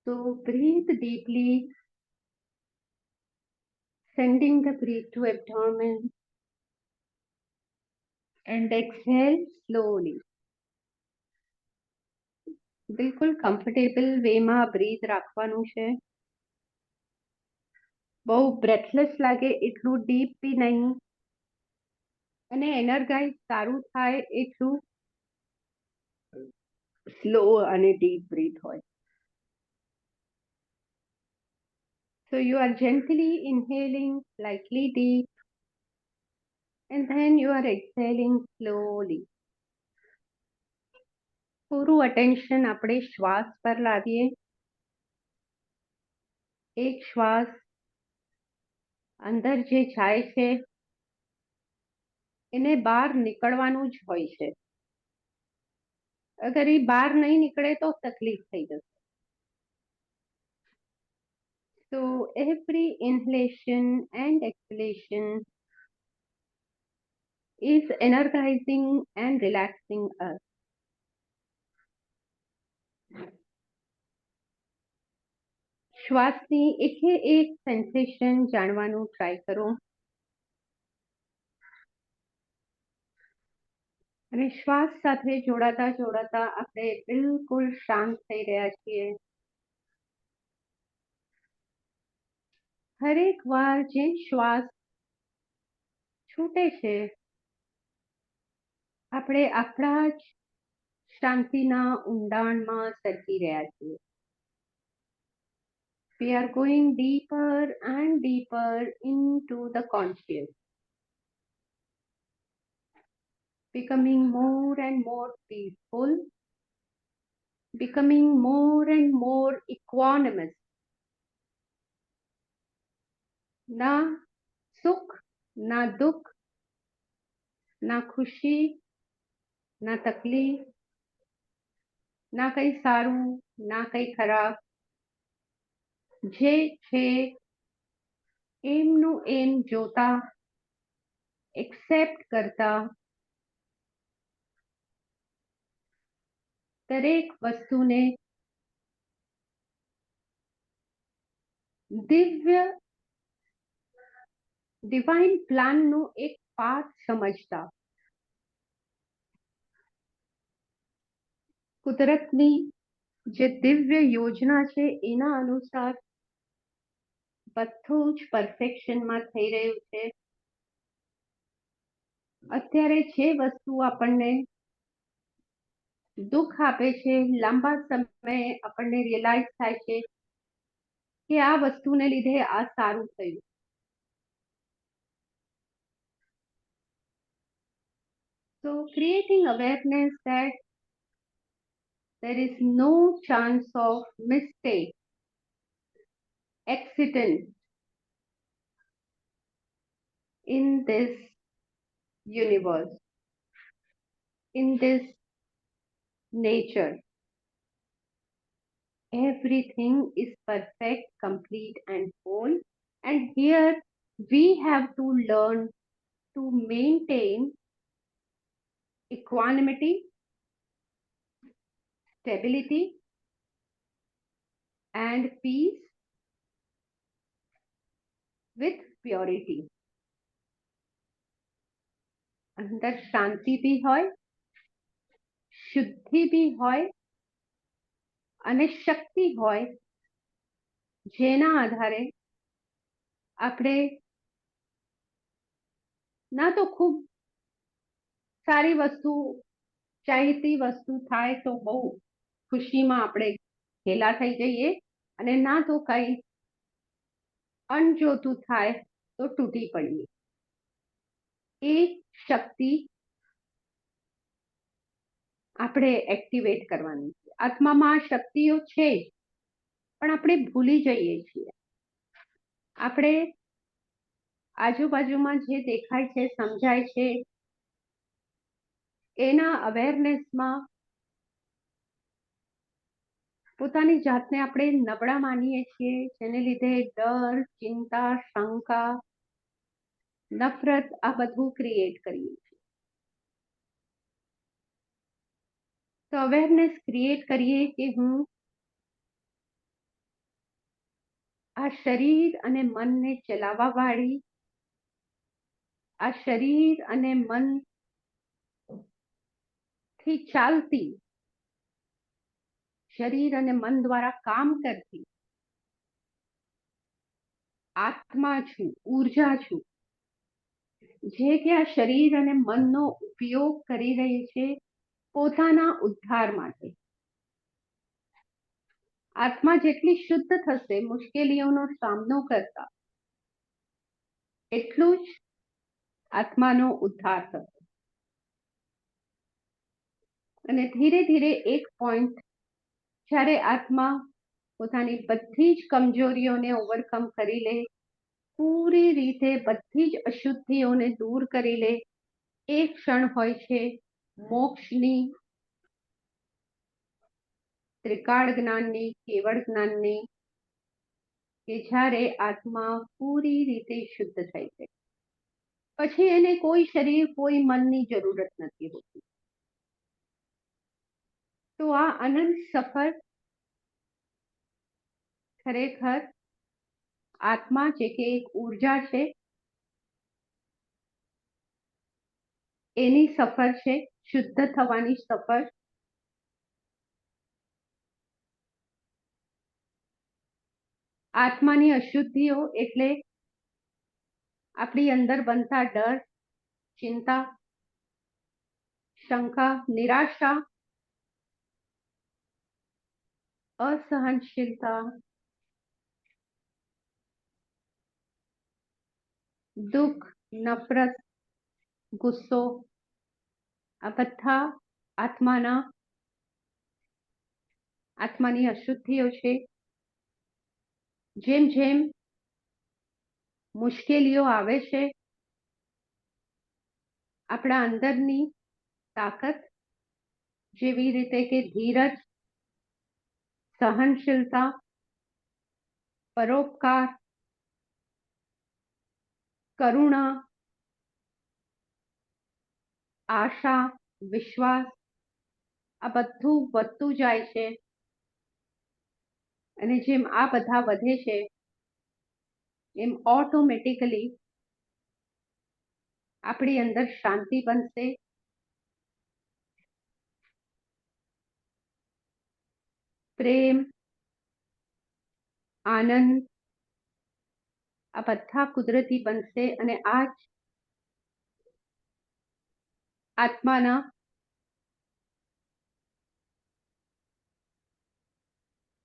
So breathe deeply, sending the breath to abdomen and exhale slowly. બિલકુલ comfortable વેમાં breadth રાખવાનું છે. બહુ બ્રેથલેસ લાગે એટલું ડીપ બી નહીં અને એનર્જાઇઝ સારું થાય એટલું સ્લો અને ડીપ બ્રીથ હોય. So you are gently inhaling slightly deep and then you are exhaling slowly. પૂરું અટેન્શન આપણે શ્વાસ પર લાવીએ. એક શ્વાસ અંદર જે જાય છે એને બહાર નીકળવાનું જ હોય છે. અગર એ બહાર નહીં નીકળે તો તકલીફ થઈ જશે. So every inhalation and exhalation is energizing and relaxing us. શ્વાસની એક સેન્સેશન જાણવાનું ટ્રાય કરો અને શ્વાસ સાથે જોડાતા જોડાતા આપણે બિલકુલ શાંત થઈ રહ્યા છીએ. હરેક વાર જે શ્વાસ છૂટે છે આપણે આપણા જ શાંતિના ઊંડાણમાં સરકી રહ્યા છીએ. We are going deeper and deeper into the conscious, becoming more and more peaceful, becoming more and more equanimous. ना सुख, ना दुख, ना खुशी, ना तकलीफ, ना कई सारू, ना कई खराब. જે છે એમનું એમ જોતા, એક્સેપ્ટ કરતા, દરેક વસ્તુને દિવ્ય ડિવાઇન પ્લાનનું એક પાર્ટ સમજતા. કુદરતની જે દિવ્ય યોજના છે એના અનુસાર બધું જ પરફેક્શનમાં થઈ રહ્યું છે. અત્યારે જે વસ્તુ આપણને દુઃખ આપે છે લાંબા સમયે આપણને રિયલાઇઝ થાય છે કે આ વસ્તુને લીધે આ સારું થયું. So creating awareness that there is no chance of mistake, accident in this universe, in this nature. Everything is perfect, complete and whole, and here we have to learn to maintain equanimity, stability and peace with purity. અંદર શાંતિ भी હોય, શુદ્ધિ भी હોય અને શક્તિ હોય, જેના આધારે આપણે ના તો ખૂબ સારી વસ્તુ ચાહીતી વસ્તુ થાય તો બહુ ખુશીમાં આપણે ઘેલા થઈ જઈએ અને ના તો કઈ અણજોતું થાય તો તૂટી પડીએ. એ શક્તિ આપણે એક્ટિવેટ કરવાની છે. આત્મામાં આ શક્તિઓ છે પણ આપણે ભૂલી જઈએ છીએ. આપણે આજુબાજુમાં જે દેખાય છે સમજાય છે એના અવેરનેસમાં પોતાની જાતને આપણે નબળા માનીએ છીએ, જેને લીધે ડર, ચિંતા, શંકા, નફરત આ બધું ક્રિએટ કરીએ છીએ. તો અવેરનેસ ક્રિએટ કરીએ કે હું આ શરીર અને મનને ચલાવવા વાળી, આ શરીર અને મન થી ચાલતી, શરીર અને મન દ્વારા કામ કરતી આત્મા છું, ઉર્જા છું, જે કે આ શરીર અને મનનો ઉપયોગ કરી રહી છે પોતાના ઉદ્ધાર માટે. આત્મા જેટલી શુદ્ધ થશે મુશ્કેલીઓનો સામનો કરતા, એટલું જ આત્માનો ઉદ્ધાર થશે. અને ધીરે ધીરે એક પોઈન્ટ જ્યારે આત્મા પોતાની બધી જ કમજોરીઓને ઓવરકમ કરી લે, પૂરી રીતે બધી જ અશુદ્ધિઓને દૂર કરી લે, એક ક્ષણ હોય છે મોક્ષની, ત્રિકાળ જ્ઞાનની, કેવળ જ્ઞાનની, કે જ્યારે આત્મા પૂરી રીતે શુદ્ધ થઈ જાય, પછી એને કોઈ શરીર કોઈ મનની જરૂરત નથી હોતી. તો આ અનંત સફર ખરેખર આત્મા જે કે એક ઉર્જા છે એની સફર છે, શુદ્ધ થવાની સફર. આત્માની અશુદ્ધિઓ એટલે આપણી અંદર બનતા ડર, ચિંતા, શંકા, નિરાશા, અસહનશીલતા, દુઃખ, નફરત, ગુસ્સો, આ બધા આત્માની અશુદ્ધિઓ છે. જેમ જેમ મુશ્કેલીઓ આવે છે, આપણા અંદરની તાકાત, જેવી રીતે કે ધીરજ, સહનશીલતા, પરોપકાર, કરુણા, આશા, વિશ્વાસ, આ બધું વધતું જાય છે. અને જેમ આ બધા વધે છે એમ ઓટોમેટિકલી આપણી અંદર શાંતિ બનશે, પ્રેમ, આનંદ, આ બધા કુદરતી બનશે. અને આ જ આત્માના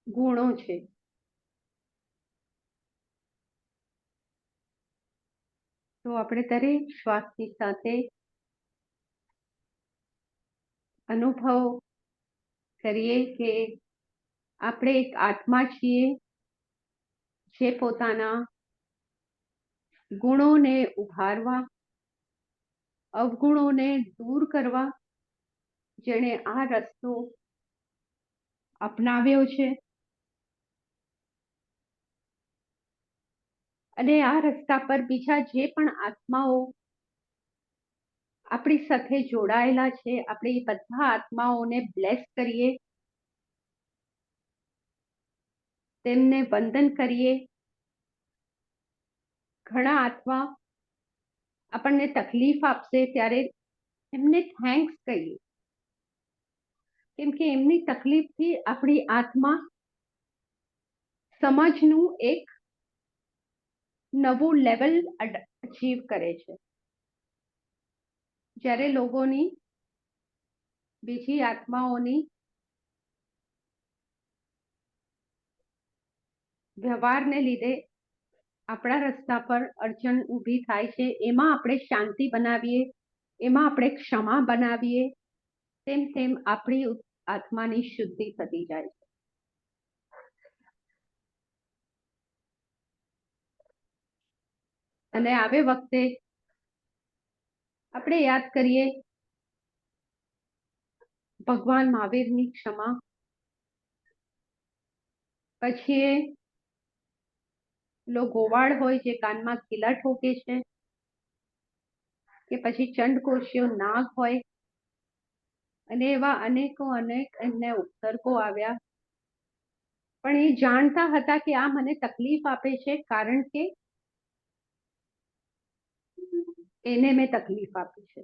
ગુણો છે. તો આપણે દરેક શ્વાસની સાથે અનુભવ કરીએ કે આપણે એક આત્મા છીએ જે પોતાના ગુણોને ઉભારવા, અવગુણોને દૂર કરવા જેણે આ રસ્તો અપનાવ્યો છે. અને આ રસ્તા પર બીજા જે પણ આત્માઓ આપણી સાથે જોડાયેલા છે, આપણે એ બધા આત્માઓને બ્લેસ કરીએ, તેમને વંદન કરીએ. ઘણા આત્મા આપણને તકલીફ આપશે ત્યારે એમને થેન્ક્સ કહીએ, કેમ કે એમની તકલીફથી આપણી આત્મા સમજનું એક નવું લેવલ અચીવ કરે છે. જ્યારે લોકોની, બીજી આત્માઓની વ્યવહારને લીધે આપણા રસ્તા પર અડચણ ઊભી થાય છે, એમાં આપણે શાંતિ બનાવીએ, એમાં આપણે ક્ષમા બનાવીએ, તેમ તેમ આપણી આત્માની શુદ્ધિ થતી જાય છે. અને આવે વખતે આપણે યાદ કરીએ ભગવાન મહાવીરની ક્ષમા, પછી એ ગોવાળ હોય જે કાનમાં ખીલા ઠોકે છે, કે પછી ચંડકોશીઓ નાગ હોય, અને એવા અનેકો અનેક એમને ઉપસર્ગો આવ્યા. પણ એ જાણતા હતા કે આ મને તકલીફ આપે છે કારણ કે એને મેં તકલીફ આપી છે,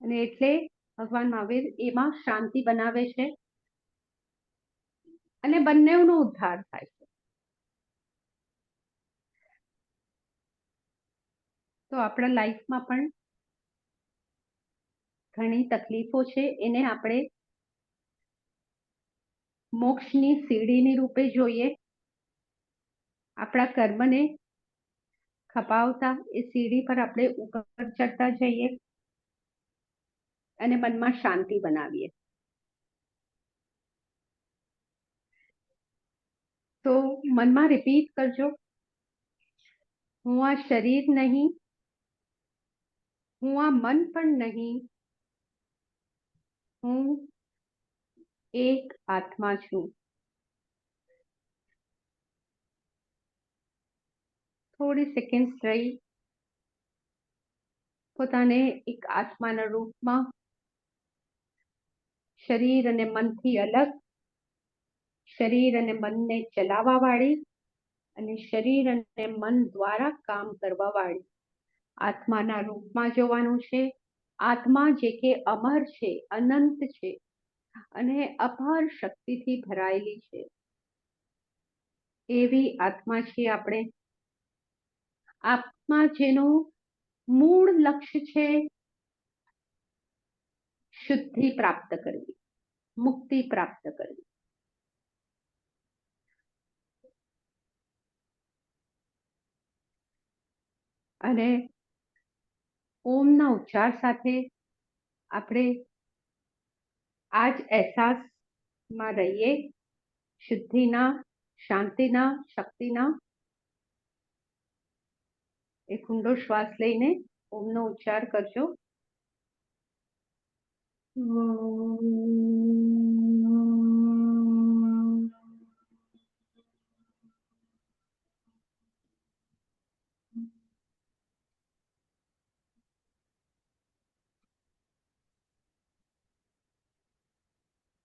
અને એટલે ભગવાન મહાવીર એમાં શાંતિ બનાવે છે અને બંનેનો ઉદ્ધાર થાય છે. તો આપણા લાઈફમાં પણ ઘણી તકલીફો છે, એને આપણે મોક્ષની સીડીની રૂપે જોઈએ. આપણા કર્મને ખપાવતા એ સીડી પર આપણે ઉપર ચડતા જઈએ અને મનમાં શાંતિ બનાવીએ. તો મનમાં રિપીટ કરજો, હું આ શરીર નહીં, હું આ મન પણ નહીં, હું એક આત્મા છું. થોડી સેકન્ડ રહી પોતાને એક આત્માના રૂપમાં શરીર અને મનથી અલગ, શરીર અને મનને ચલાવવા વાળી અને શરીર અને મન દ્વારા કામ કરવા વાળી આત્માના રૂપમાં જોવાનું છે. આત્મા જે કે અમર છે, અનંત છે અને અપાર શક્તિથી ભરાયેલી છે, એવી આત્મા છે આપણે. આત્મા જેનું મૂળ લક્ષ્ય છે શુદ્ધિ પ્રાપ્ત કરવી, મુક્તિ પ્રાપ્ત કરવી. અને ઓમના ઉચ્ચાર સાથે આપણે આ જ અહેસાસમાં રહીએ, શુદ્ધિના, શાંતિના, શક્તિના. એક ઊંડો શ્વાસ લઈને ઓમનો ઉચ્ચાર કરજો.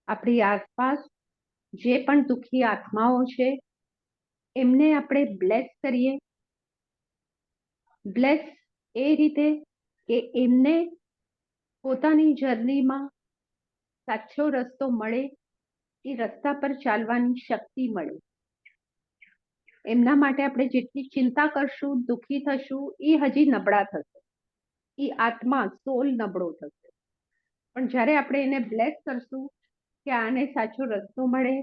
આપણી આસપાસ જે પણ દુઃખી આત્માઓ છે એમને આપણે બ્લેસ કરીએ. બ્લેસ એ રીતે કે એમને પોતાની જર્નીમાં સાચો રસ્તો મળે, એ રસ્તા પર ચાલવાની શક્તિ મળે. એમના માટે આપણે જેટલી ચિંતા કરશું, દુઃખી થશું, એ હજી નબળા થશે, એ આત્મા સોલ નબળો થશે. પણ જ્યારે આપણે એને બ્લેસ કરશું કે આને સાચો રસ્તો મળે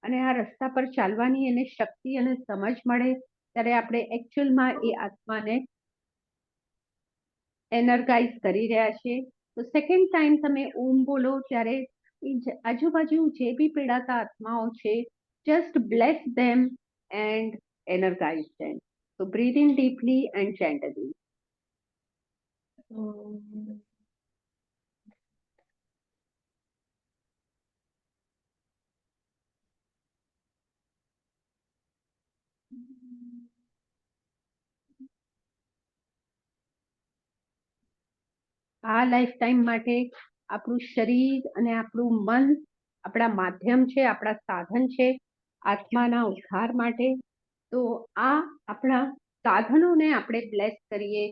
અને આ રસ્તા પર ચાલવાની એને શક્તિ અને સમજ મળે, ત્યારે આપણે એકચ્યુઅલમાં એ આત્માને એનર્ગાઇઝ કરી રહ્યા છે. તો સેકન્ડ ટાઈમ તમે ઓમ બોલો ત્યારે આજુબાજુ જે બી પીડાતા આત્માઓ છે, just bless them and energize them. So breathe in deeply and gently. આ લાઈફ ટાઈમ માટે આપણું શરીર અને આપણું મન આપણા માધ્યમ છે, આપણા સાધન છે આત્માના ઉદ્ધાર માટે. તો આ આપણા સાધનોને આપણે બ્લેસ કરીએ.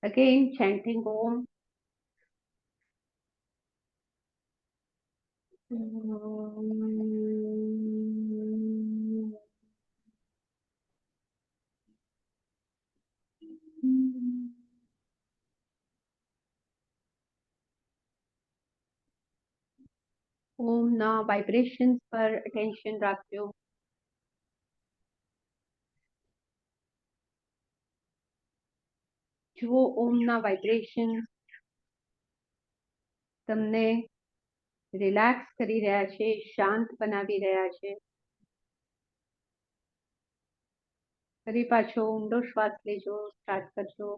અગેન chanting ઓમ. ઓમના વાઇબ્રેશન્સ પર અટેન્શન રાખજો. જુઓ ઓમના વાઇબ્રેશન તમને રિલેક્સ કરી રહ્યા છે, શાંત બનાવી રહ્યા છે. ફરી પાછો ઊંડો શ્વાસ લેજો, સ્ટાર્ટ કરજો.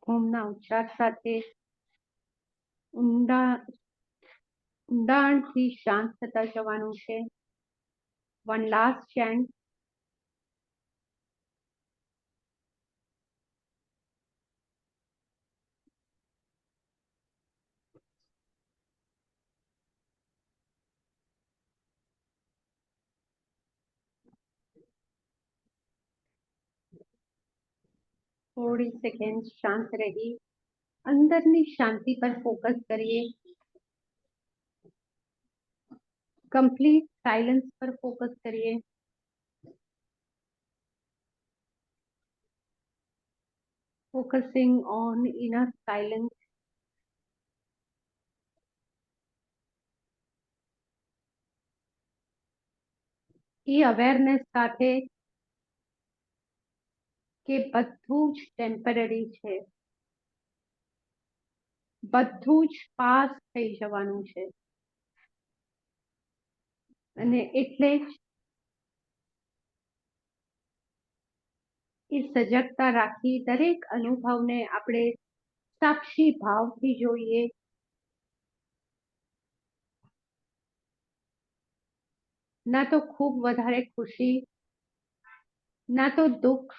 ઓમના ઉચ્ચાર સાથે ઊંડાણથી શાંત થતા જવાનું છે. One last chant. થોડી સેકન્ડ શાંત રહી અંદરની શાંતિ પર ફોકસ કરીએ. कंप्लीट साइलेंस पर फोकस करिए. Focusing on inner silence. ये अवेरनेस સાથે કે બધું જ ટેમ્પરરી છે, બધું જ પાસ થઈ જવાનું છે અને એટલે જ એ સજગતા રાખી દરેક અનુભવને આપણે સાક્ષી ભાવથી જોઈએ. ના તો ખૂબ વધારે ખુશી, ના તો દુઃખ.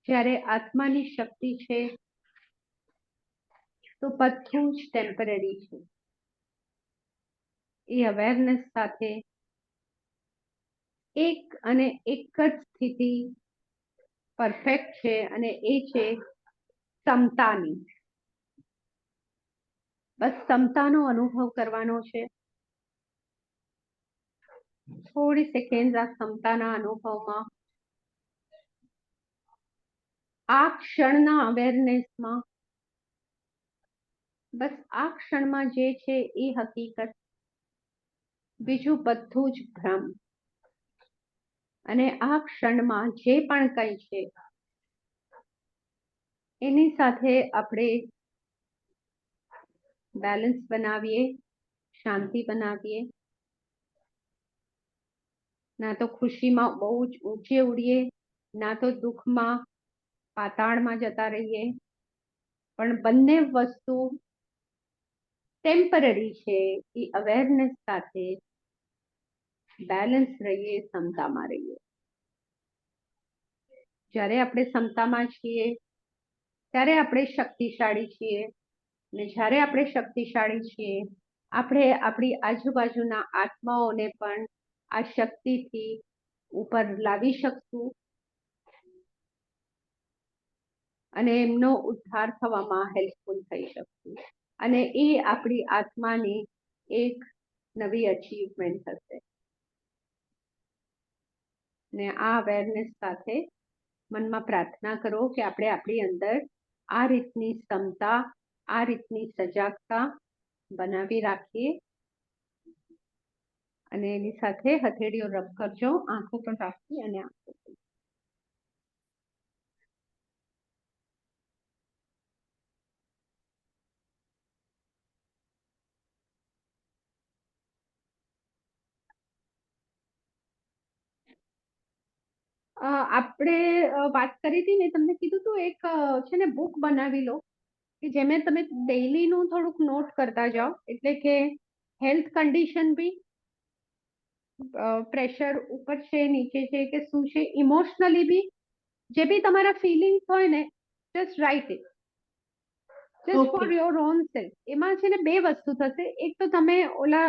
જ્યારે આત્માની શક્તિ છે તો બધું જ ટેમ્પરરી છે. એ અવેરનેસ સાથે એક અને એક જ સ્થિતિ પરફેક્ટ છે અને એ છે સમતાની. બસ સમતાનો અનુભવ કરવાનો છે. થોડી સેકન્ડ આ સમતાના અનુભવમાં, આ ક્ષણના અવેરનેસમાં, બસ આ ક્ષણમાં જે છે એ હકીકત, બીજું બધું જ ભ્રમ. અને આ ક્ષણમાં જે પણ કંઈ છે એની સાથે આપણે બેલેન્સ બનાવીએ, શાંતિ બનાવીએ. ના તો ખુશીમાં બહુ જ ઊંચે ઉડીએ, ના તો દુઃખમાં પાતાળમાં જતા રહીએ, પણ બંને વસ્તુ ટેમ્પરરી છે. એ અવેરનેસ સાથે બેલેન્સ રહીએ, સમતામાં રહીએ. જ્યારે આપણે સમતામાં છીએ ત્યારે આપણે શક્તિશાળી છીએ, અને જ્યારે આપણે શક્તિશાળી છીએ આપણે આપણી આજુબાજુના આત્માઓને પણ આ શક્તિથી ઉપર લાવી શકશું અને એમનો ઉદ્ધાર થવામાં હેલ્પફુલ થઈ શકશું. અને એ આપણી આત્માની એક નવી અચીવમેન્ટ હશે. ને આ અવેરનેસ સાથે મનમાં પ્રાર્થના કરો કે આપણે આપણી અંદર આ રીતની ક્ષમતા, આ રીતની સજાગતા બનાવી રાખીએ. અને એની સાથે હથેળીઓ રબ કરજો, આંખો પર રાખી અને આંખો પર. આપણે વાત કરી હતી ને, તમને કીધું તું એક છે ને બુક બનાવી લો કે જેમાં તમે ડેઈલીનું થોડુંક નોટ કરતા જાઓ. એટલે કે હેલ્થ કન્ડિશન બી, પ્રેશર ઉપર છે નીચે છે કે શું છે, ઇમોશનલી બી જે બી તમારા ફિલિંગ્સ હોય ને, just write it, just for your own self. એમાં છે ને બે વસ્તુ થશે. એક તો તમે ઓલા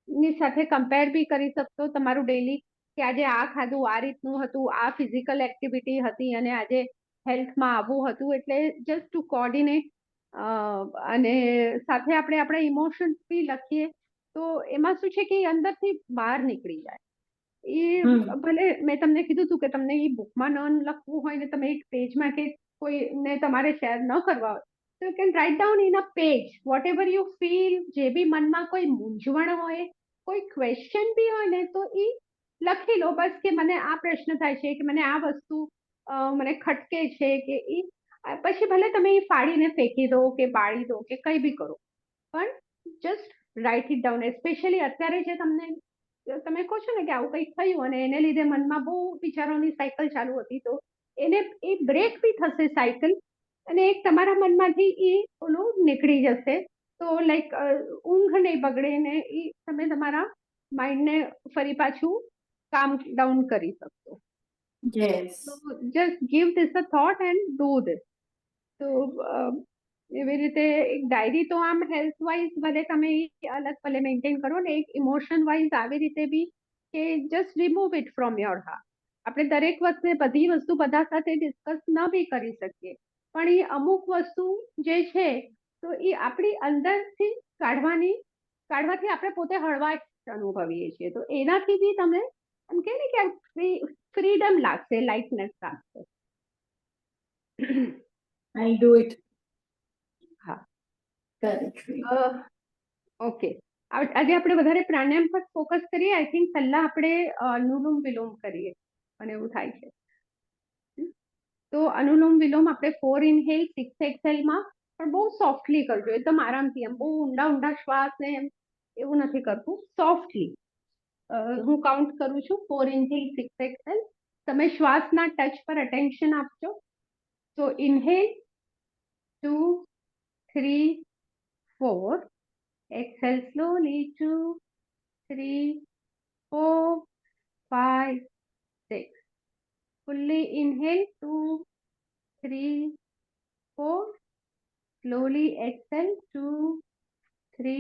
ની સાથે કમ્પેર બી કરી શકશો તમારું ડેઈલી, કે આજે આ ખાધું, આ રીતનું હતું, આ ફિઝિકલ એક્ટિવિટી હતી અને આજે હેલ્થમાં આવું હતું. એટલે જસ્ટ ટુ કોર્ડિનેટ. અને સાથે આપણે આપણા ઇમોશન્સ બી લખીએ તો એમાં શું છે કે એ અંદરથી બહાર નીકળી જાય. એ ભલે મેં તમને કીધું હતું કે તમને એ બુકમાં ન લખવું હોય ને તમે એક પેજમાં કે કોઈને તમારે શેર ન કરવા હોય So you can write down in a page whatever you feel. જે બી મનમાં કોઈ મૂંઝવણ હોય, કોઈ ક્વેશ્ચન બી હોય ને, તો એ લખી લો બસ, કે મને આ પ્રશ્ન થાય છે, કે મને આ વસ્તુ મને ખટકે છે, કે એ પછી ભલે તમે એ ફાડીને ફેંકી દો કે બાળી દો કે કંઈ બી કરો, પણ just write it down. Specially અત્યારે જે તમે કહો છો ને કે આવું કંઈક થયું અને એને લીધે મનમાં બહુ વિચારોની સાયકલ ચાલુ હતી, તો એને એ બ્રેક બી થશે સાયકલ, અને એક તમારા મનમાંથી એ ઓલું નીકળી જશે. તો લાઈક ઊંઘ નહીં બગડે ને એ તમે તમારા માઇન્ડને ફરી પાછું કામ ડાઉન કરી શકશો. Yes. So just give this a thought and do this. તો એવી રીતે એક ડાયરી તો આમ હેલ્થ વાઇઝ ભલે તમે અલગ ભલે મેન્ટેન કરો ને, એક ઇમોશન વાઇઝ આવી રીતે બી, કે just remove it from your heart. આપણે દરેક વખતે બધી વસ્તુ બધા સાથે ડિસ્કસ ન બી કરી શકીએ, પણ એ અમુક વસ્તુ જે છે તો એ આપણી અંદરથી કાઢવાથી આપણે પોતે હળવાશ અનુભવીએ છીએ. તો એનાથી બી તમે એમ કે ને કે ફ્રીડમ લાગશે, લાઇટનેસ લાગશે. I do it. હા, Correctly. ઓકે. આજે આપણે વધારે પ્રાણાયામ પર ફોકસ કરીએ. આઈ થિંક પહેલા આપણે અનુલોમ વિલોમ કરીએ, અને એવું થાય છે. તો અનુલોમ વિલોમ આપણે 4 ઇન્હેલ 6 એક્સેલમાં, પણ બહુ સોફ્ટલી કરજો, એકદમ આરામથી, એમ બહુ ઊંડા શ્વાસ ને એમ એવું નથી કરવું, સોફ્ટલી. હું કાઉન્ટ કરું છું, 4 ઇન્હેલ 6 એક્સેલ. તમે શ્વાસના ટચ પર અટેન્શન આપજો. તો inhale 2 3 4, exhale slowly 2 3 4 5 6. Fully inhale 2 3 4. Slowly exhale 2 3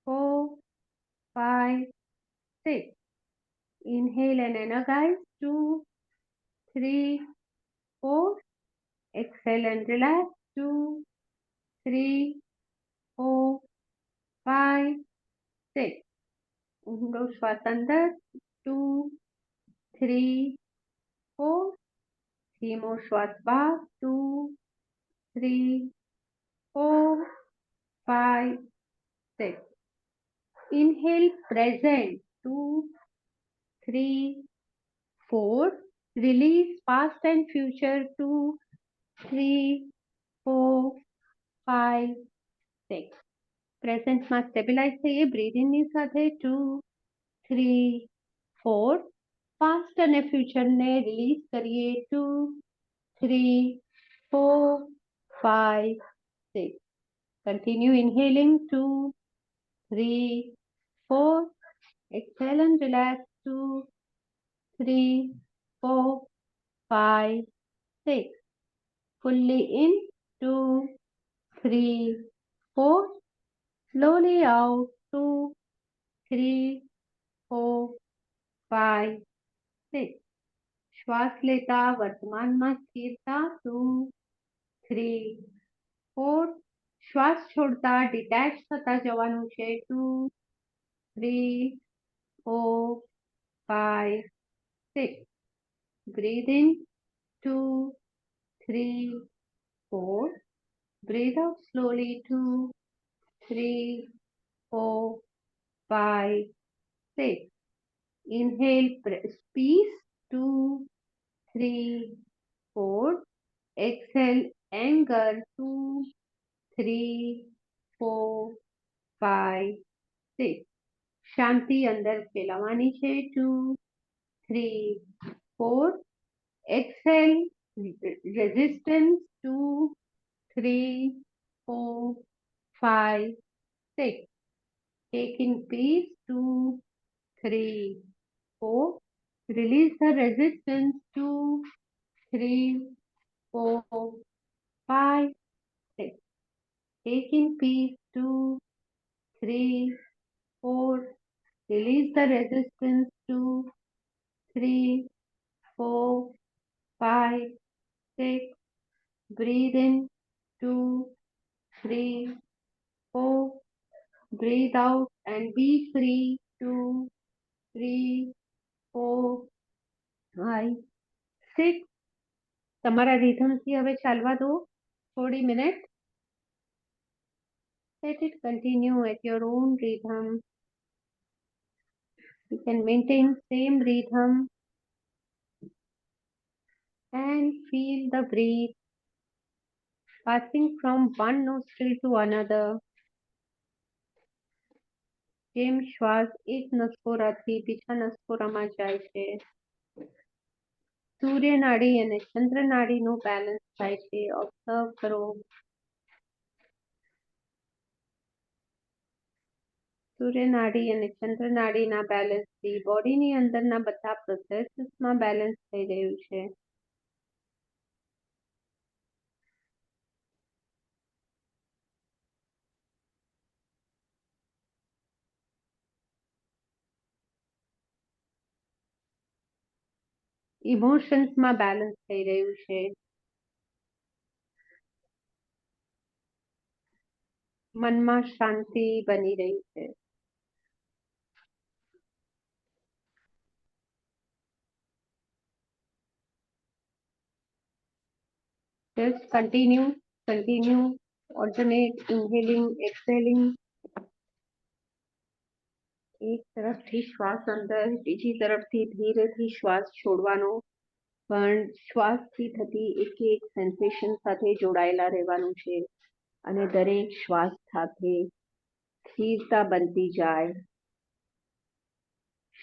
4 5 6. Inhale and energize 2 3 4. Exhale and relax 2 3 4 5 6. ઊંડો શ્વાસ અંદર 2 3 4. ધીમો શ્વાસ બહાર 2 3 4 5 6. Inhale present 2 3 4. Release past and future 2 3 4 5 6. પ્રેઝન્ટમાં stabilise થઈએ. બ્રીથિંગની સાથે 2 3 4. પાસ્ટ અને ફ્યુચરને રિલીઝ કરીએ 2 3 4 5 6. Continue ઇન્હેલિંગ 2 3 4. Exhale and relax 2 3 4 5 6. Fully in 2 3 4. Slowly out 2 3 4 5 6. શ્વાસ લેતા વર્તમાનમાં સ્થિરતા 2 3 4. શ્વાસ છોડતા ડિટેચ થતા જવાનું છે 2 3 4 5 6. Breathe in 2 3 4. Breathe out slowly 2 3 4 5 6. Inhale peace 2 3 4. Exhale anger 2 3 4 5 6. શાંતિ અંદર ફેલાવાની છે 2 3 4. Exhale resistance 2 3 4 5 6. Take in peace 2 3 4. Release the resistance 2 3 4 5 6. Take in peace 2 3 4. Release the resistance 2 3 4 5 6. Breathe in 2 3 4. Breathe out and be free 2 3 4 5 6. તમારા રિધમથી હવે ચાલવા દો થોડી minute. Let it continue at your own rhythm. You can maintain same rhythm and feel the breath passing from one nostril to another. જેમ શ્વાસ એક નસકોરાથી બીજા નસકોરામાં જાય છે, સૂર્યનાડી અને ચંદ્રનાડીનું બેલેન્સ થાય છે. ઓબ્ઝર્વ કરો. સૂર્યનાડી અને ચંદ્રનાડીના બેલેન્સથી બોડીની અંદરના બધા પ્રોસેસીસમાં બેલેન્સ થઈ રહ્યું છે. ઇમોશન્સમાં બેલેન્સ થઈ રહ્યું છે. મનમાં શાંતિ બની રહી છે. Just continue, alternate, inhaling, exhaling. એક તરફથી શ્વાસ અંદર, બીજી તરફથી ધીરેથી શ્વાસ છોડવાનો, પણ શ્વાસથી થતી એક એક સેન્સેશન સાથે જોડાયેલા રહેવાનું છે અને દરેક શ્વાસ સાથે સ્થિરતા બનતી જાય,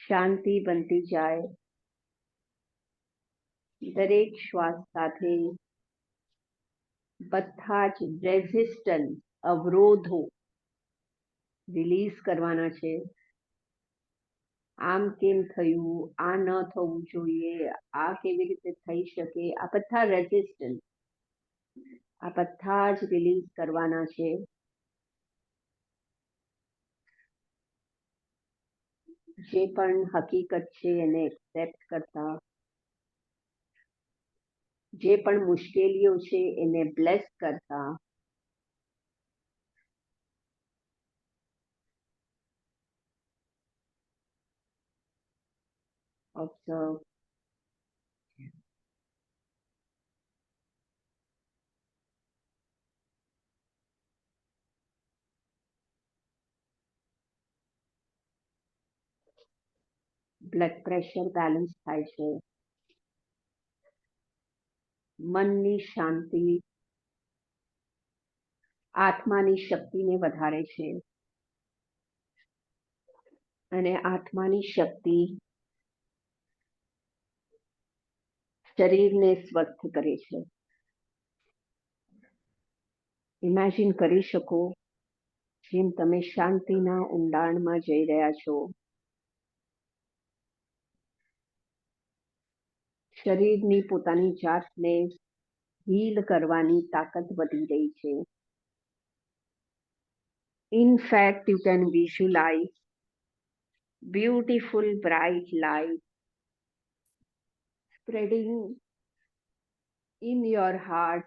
શાંતિ બનતી જાય. દરેક શ્વાસ સાથે બધા જ રેઝિસ્ટન્સ, અવરોધો રિલીઝ કરવાના છે. આમ કેમ થયું, આ ન થવું જોઈએ, આ કેવી રીતે થઈ શકે, આ બધા રેઝિસ્ટન્સ, આ બધા જ રિલીઝ કરવાના છે. જે પણ હકીકત છે એને એક્સેપ્ટ કરતા, જે પણ મુશ્કેલીઓ છે એને બ્લેસ કરતા, ઓબ્ઝર્વ. બ્લડ પ્રેશર બેલેન્સ થાય છે. મનની શાંતિ આત્માની શક્તિને વધારે છે અને આત્માની શક્તિ શરીરને સ્વસ્થ કરે છે. ઇમેજિન કરી શકો જેમ તમે શાંતિના ઊંડાણમાં જઈ રહ્યા છો. શરીરની પોતાની જાતને હીલ કરવાની તાકાત વધી રહી છે. In fact, you can visualize beautiful bright light spreading in your heart,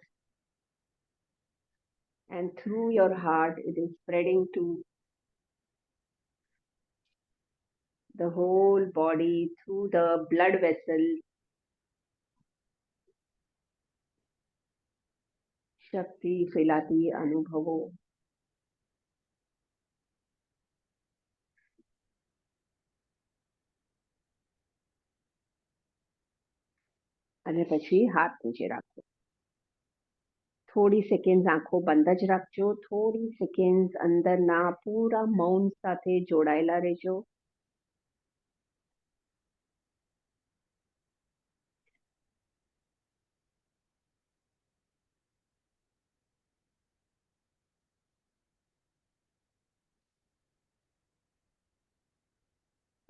and through your heart it is spreading to the whole body through the blood vessels. શક્તિ ફેલાતી અનુભવો. અને પછી હાથ નીચે રાખો. થોડી સેકન્ડ આંખો બંધ જ રાખજો. થોડી સેકન્ડ અંદરના પૂરા મૌન સાથે જોડાયેલા રહેજો.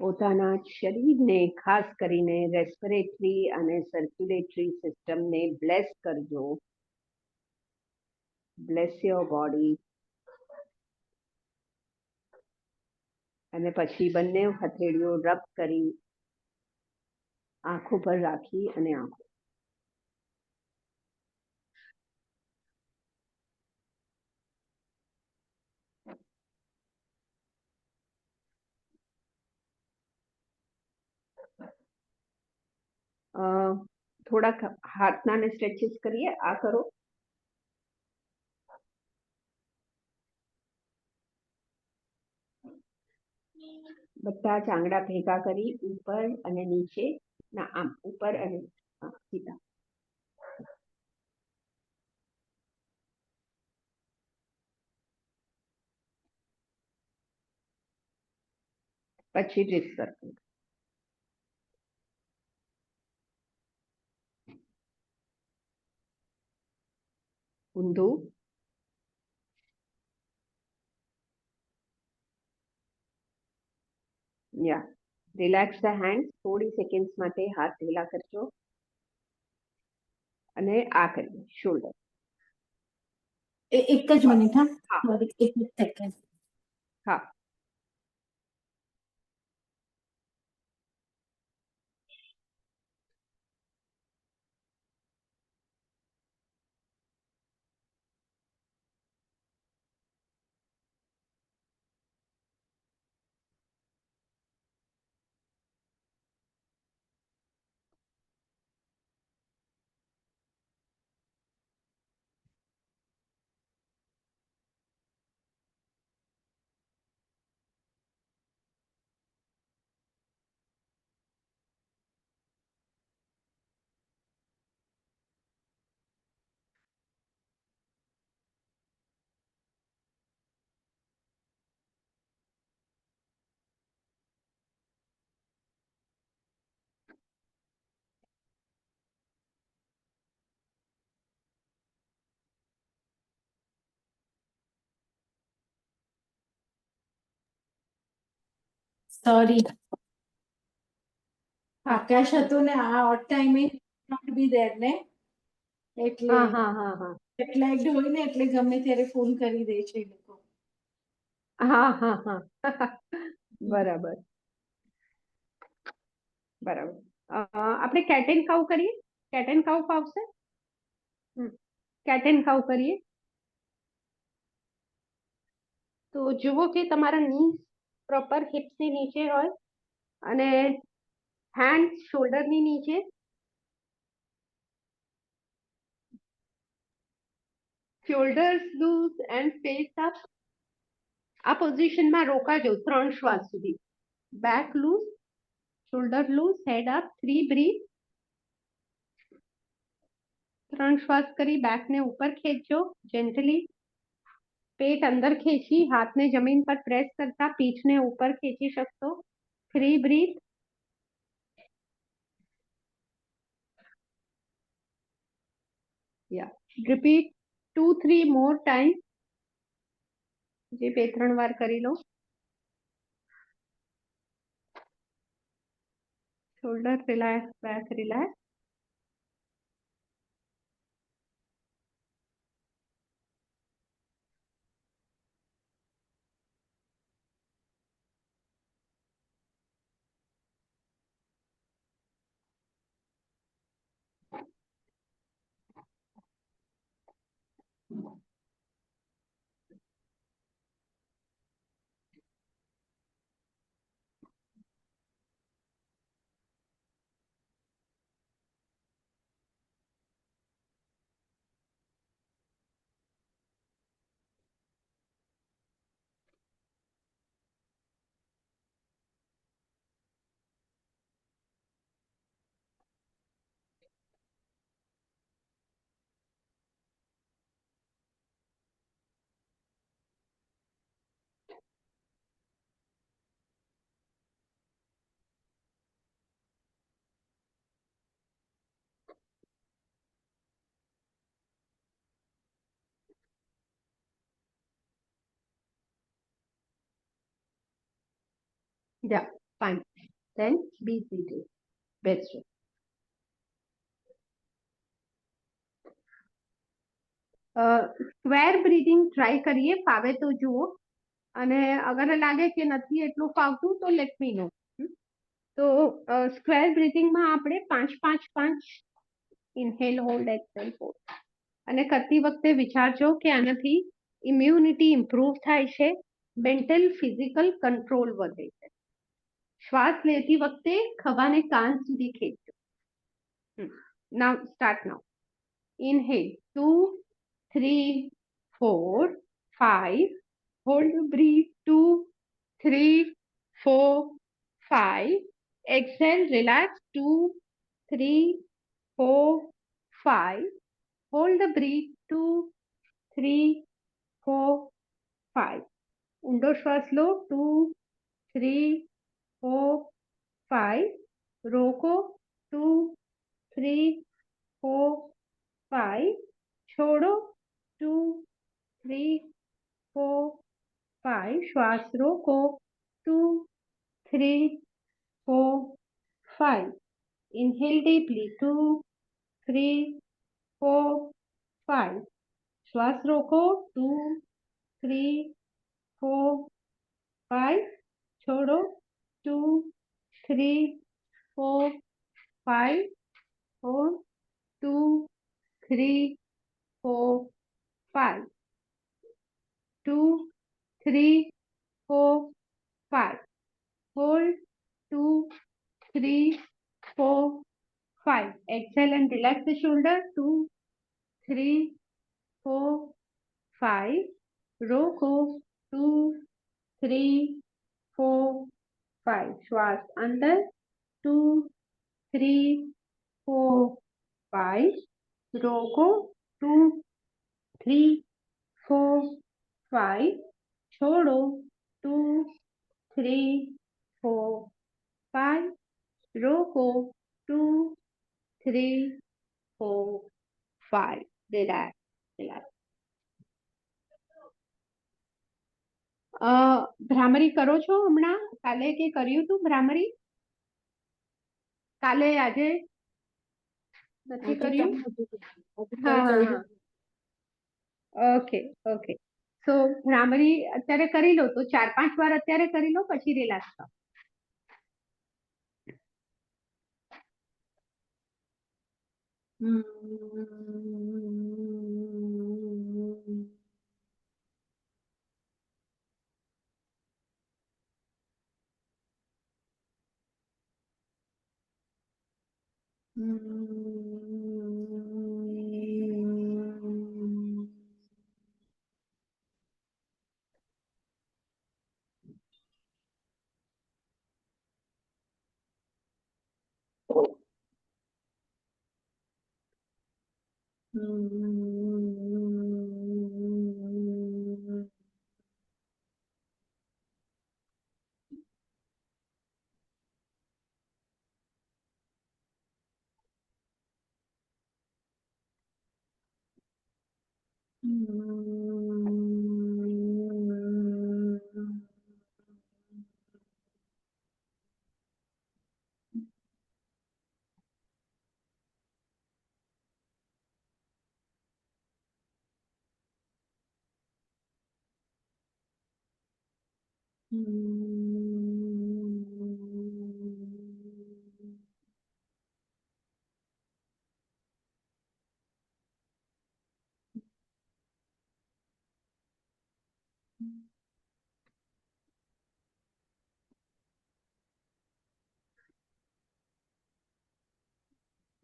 પોતાના શરીરને ખાસ કરીને રેસ્પિરેટરી અને સર્ક્યુલેટરી સિસ્ટમને બ્લેસ કરજો. Bless your body. અને પછી બંને હથેળીઓ રબ કરી આંખો પર રાખી અને આંખો. થોડાક હાથના સ્ટ્રેચીસ કરીએ. આ કરો. બધા ચાંગડા ભેગા કરી ઉપર અને નીચે ના આમ ઉપર અને સીધા. પછી રિસ્ટ સર્કલ. ઊંધું. યા રિલેક્સ ધ હેન્ડ. થોડી સેકન્ડ્સ માટે હાથ ઢીલા કરજો અને આ કરીએ શોલ્ડર. એક જ મિનિટ. હા. સોરી, એક સેકન્ડ. હા. સોરી, આકાશ હતું ને આ ઓટ ટાઈમે નોટ બી ધેર ને, એટલે હા હા હા હા એટલા એક હોય ને એટલે ગમે ત્યારે ફોન કરી દે છે એ લોકો. હા હા હા બરાબર બરાબર. આપણે કેટ એન્ડ કાઉ કરીએ. કેટ એન્ડ કાઉ ફાવશે? કેટ એન્ડ કાઉ કરીએ. તો જુઓ કે તમારા ની પ્રોપર હિપ્સની નીચે હોય અને હેન્ડ શોલ્ડરની નીચે. Shoulders loose and face up. આ પોઝિશનમાં રોકાજો 3 શ્વાસ સુધી. Back loose, shoulder loose, head up. 3 breath. 3 શ્વાસ કરી બેકને ઉપર ખેંચજો જેન્ટલી. પેટ અંદર ખેંચી હાથને જમીન પર પ્રેસ કરતા પીઠને ઉપર ખેંચી શકશો. 3 બ્રીથ. Repeat 2-3 more time. જે 2-3 વાર કરી લો. Shoulder relax, back relax. Yeah, fine. Then be seated. Best way. Square breathing try કરીએ, ફાવે તો જુઓ, અને અગર લાગે કે નથી એટલું ફાવતું તો લેટ મી નો. તો સ્ક્વેર બ્રીથિંગમાં આપણે 5-5-5 ઇન્હેલ, હોલ્ડ, એક્સહેલ, હોલ્ડ. અને કરતી વખતે વિચારજો કે આનાથી ઇમ્યુનિટી ઇમ્પ્રુવ થાય છે, મેન્ટલ ફિઝિકલ કંટ્રોલ વધે છે. શ્વાસ લેતી વખતે ખભાને કાન સુધી ખેંચજો. નાઉ start now. Inhale 2, 3, 4, 5. Hold, breathe 2, 3, 4, 5. Exhale, relax. 2, 3, 4, 5. Hold the breath. 2, 3, 4, 5. ઊંડો શ્વાસ લો. 2, 3, 4, 5. રોકો. 2, 3, 4, 5. છોડો. 2, 3, 4, 5. શ્વાસ રોકો. 2, 3, 4, 5. Inhale deeply. 2, 3, 4, 5. શ્વાસ રોકો. 2, 3, 4, 5. છોડો. 2, 3, 4, 5. 4, 2, 3, 4, 5. 2, 3, 4, 5. Hold. 2, 3, 4, 5. Exhale and relax the shoulder. 2, 3, 4, 5. Roko. 2, 3, 4, 5. શ્વાસ અંદર. 2, 3, 4, 5. રોકો. 2, 3, 4, 5. છોડો. 2, 3, 4, 5. રોકો. 2, 3, 4, 5. Relax. Relax. ભ્રામરી કરો છો હમણાં? કાલે કે કર્યું હતું ભ્રામરી? કાલે આજે નથી કર્યું? Okay okay. સો ભ્રામરી અત્યારે કરી લો, તો 4-5 વાર અત્યારે કરી લો, પછી રિલેક્સ થાઓ.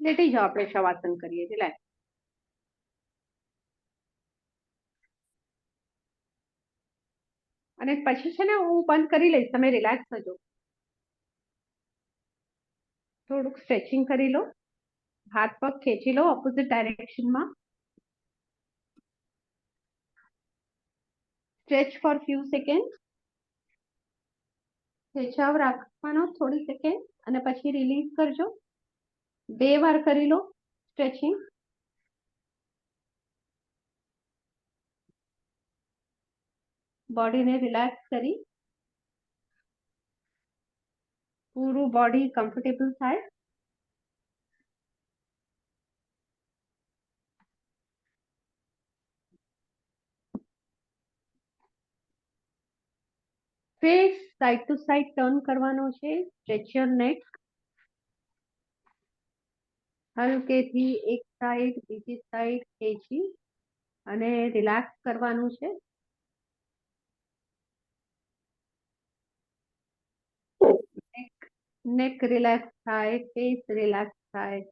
લેટી જાઓ, આપણે શવાસન કરીએ. રિલેક્સ. અને પછી છે ને હું બંધ કરી લઈશ, તમે રિલેક્સ થજો. થોડુંક સ્ટ્રેચિંગ કરી લો. હાથ પગ ખેંચી લો ઓપોઝિટ ડાયરેક્શનમાં. Stretch for few second. ખેંચાવ રાખવાનો થોડી સેકન્ડ અને પછી રિલીઝ કરજો. 2 વાર કરી લો સ્ટ્રેચિંગ. બોડીને રિલેક્સ કરી પૂરું બોડી કમ્ફર્ટેબલ થાય. Face side to side turn કરવાનો છે. સ્ટ્રેચ યોર નેક. હલકેથી એક સાઈડ બીજી સાઈડ ખેંચી અને રિલેક્સ કરવાનું છે. નેક રિલેક્સ થાય, ફેસ રિલેક્સ થાય.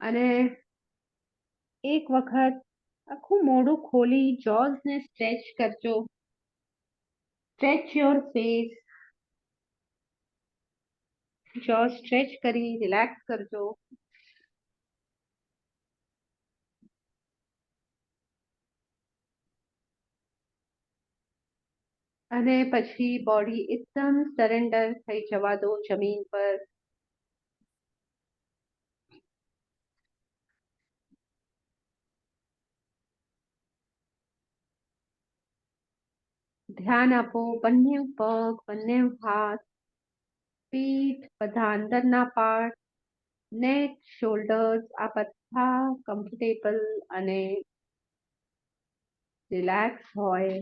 અને એક વખત આખું મોઢું ખોલી જોઝ ને સ્ટ્રેચ કરજો. Stretch your face. જો સ્ટ્રેચ કરી રિલેક્સ કરજો. અને પછી બોડી એકદમ સરેન્ડર થઈ જવા દો જમીન પર. ધ્યાન આપો બંને પગ, બંને હાથ, પીઠ, બધા અંદરના પાર્ટ, નેક, શોલ્ડર્સ આ બધા કમ્ફર્ટેબલ અને રિલેક્સ હોય.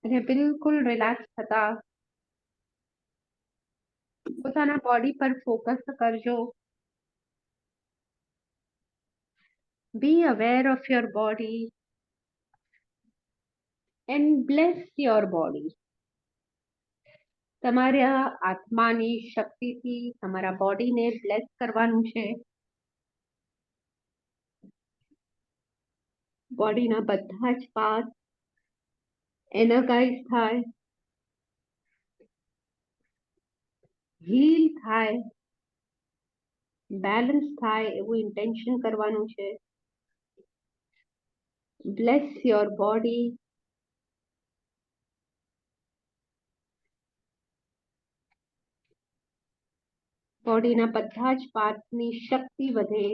અને બિલકુલ રિલેક્સ થતા પોતાના બોડી પર ફોકસ કરજો. બી aware of your body and bless your body. તમારા આત્માની શક્તિથી તમારા બોડીને બ્લેસ કરવાનું છે. બોડીના બધા જ પાર્ટ એનર્જાઇઝ થાય, હીલ થાય, બેલેન્સ થાય એવું ઇન્ટેન્શન કરવાનું છે. Bless your body. બોડીના બધા જ પાર્ટની શક્તિ વધે.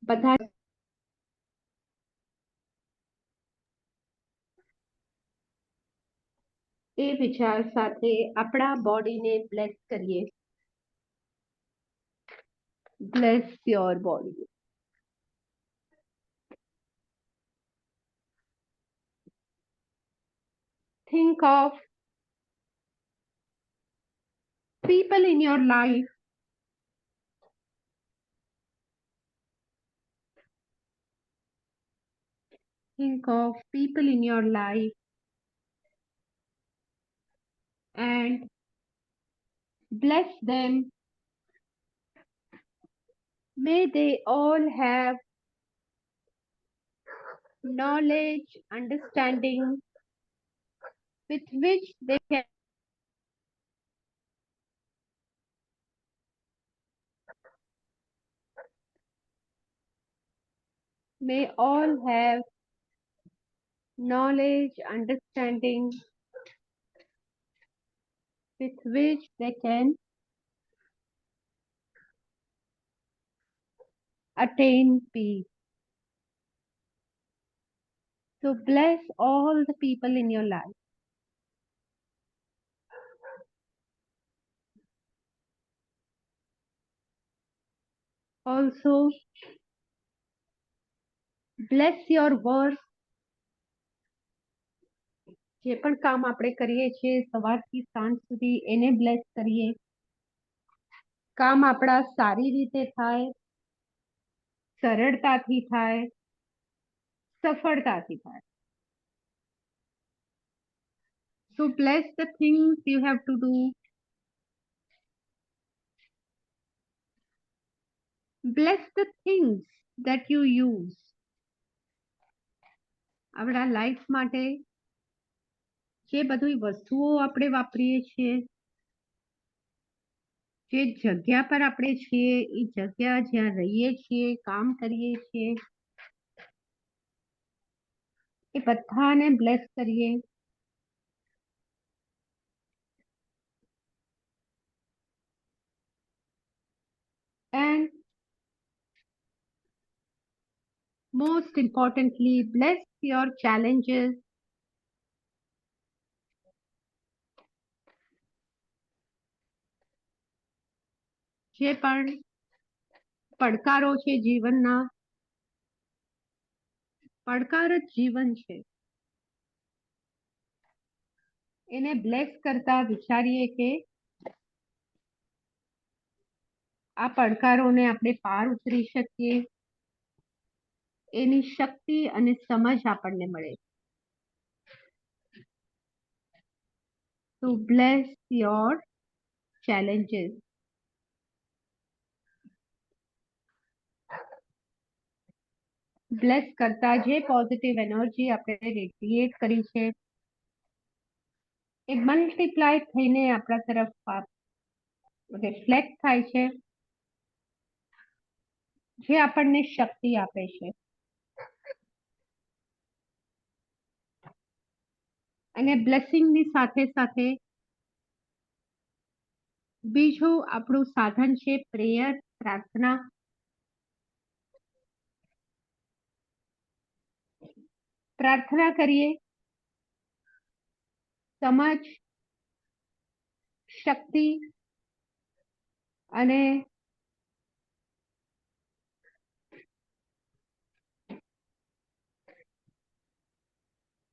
બધા એ વિચાર સાથે આપણા બોડીને બ્લેસ કરીએ. Bless your body. Think of people in your life. Think of people in your life and bless them. May they all have knowledge, understanding with which they can may all have knowledge, understanding with which they can attain peace. So bless all the people in your life. Also, bless your work. જે પણ કામ આપણે કરીએ છીએ સવારથી સાંજ સુધી એને બ્લેસ કરીએ. કામ આપણા સારી રીતે થાય, સરળતાથી થાય, સફળતાથી થાય. So bless the things you have to do. Bless the things that you use. આપણા લાઈફ માટે જે બધી વસ્તુઓ આપણે વાપરીએ છીએ, જે જગ્યા પર આપણે છીએ, એ જગ્યા જ્યાં રહીએ છીએ, કામ કરીએ છીએ, એ બધાને બ્લેસ કરીએ. And most importantly, bless your challenges. જે પણ પડકારો છે જીવનના, પડકાર જ જીવન છે. એને બ્લેસ કરતા વિચારીએ કે આ પડકારોને આપણે પાર ઉતરી શકીએ એની શક્તિ અને સમજ આપણને મળે. To bless your challenges. Bless કરતા જે પોઝિટિવ એનર્જી આપણે રેડિએટ કરી છે એ મલ્ટીપ્લાય થઈને આપણા તરફ રિફ્લેક્ટ થાય છે, જે આપણને શક્તિ આપે છે. અને બ્લેસિંગની સાથે સાથે બીજું આપણું સાધન છે પ્રેયર, પ્રાર્થના. પ્રાર્થના કરીએ, સમજ, શક્તિ અને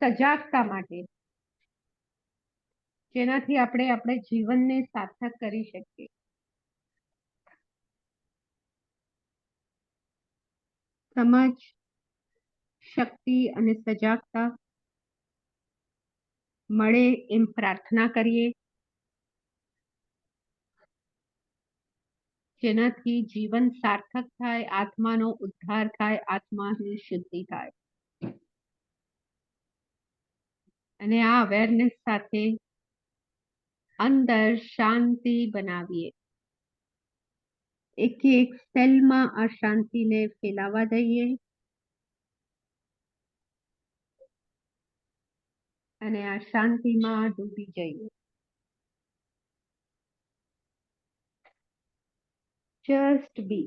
સજાગતા માટે, જેનાથી આપણે આપણે જીવનને સાર્થક કરી શકીએ. સમજ, શક્તિ અને સજાગતા મળે એમ પ્રાર્થના કરીએ, જેનાથી જીવન સાર્થક થાય, આત્માનો ઉદ્ધાર થાય, આત્માની શુદ્ધિ થાય. અને આ અવેરનેસ સાથે અંદર શાંતિ બનાવીએ. એક એક સેલમાં આ શાંતિને ફેલાવા દઈએ અને આ શાંતિમાં ડૂબી જઈએ. Just be.